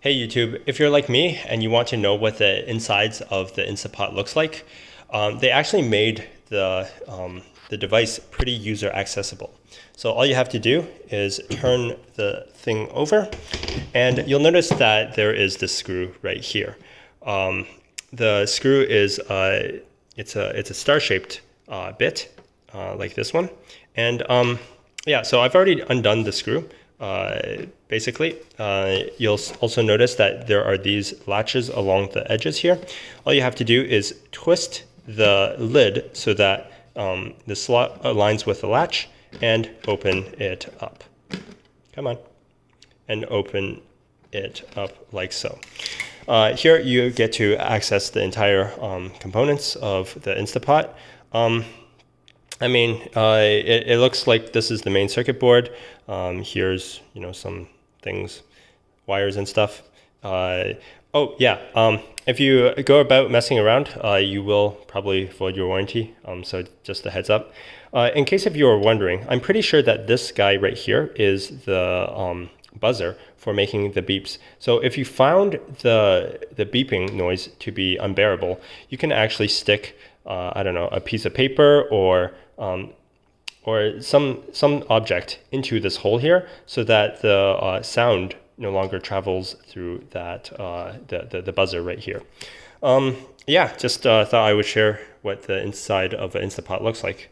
Hey YouTube, if you're like me and you want to know what the insides of the Instantpot looks like, they actually made the device pretty user accessible. So all you have to do is turn the thing over, and you'll notice that there is this screw right here. The screw is it's a star-shaped bit like this one, and yeah. So I've already undone the screw. Basically, you'll also notice that there are these latches along the edges here. All you have to do is twist the lid so that the slot aligns with the latch and open it up. Come on. And open it up like so. Here you get to access the entire components of the Instantpot. It looks like this is the main circuit board. Here's some things, wires and stuff. Oh yeah, if you go about messing around, you will probably void your warranty. So just a heads up. In case if you were wondering, I'm pretty sure that this guy right here is the buzzer for making the beeps. So if you found the beeping noise to be unbearable, you can actually stick I don't know, a piece of paper or some object into this hole here, so that the sound no longer travels through that the buzzer right here. Yeah, just thought I would share what the inside of an Instantpot looks like.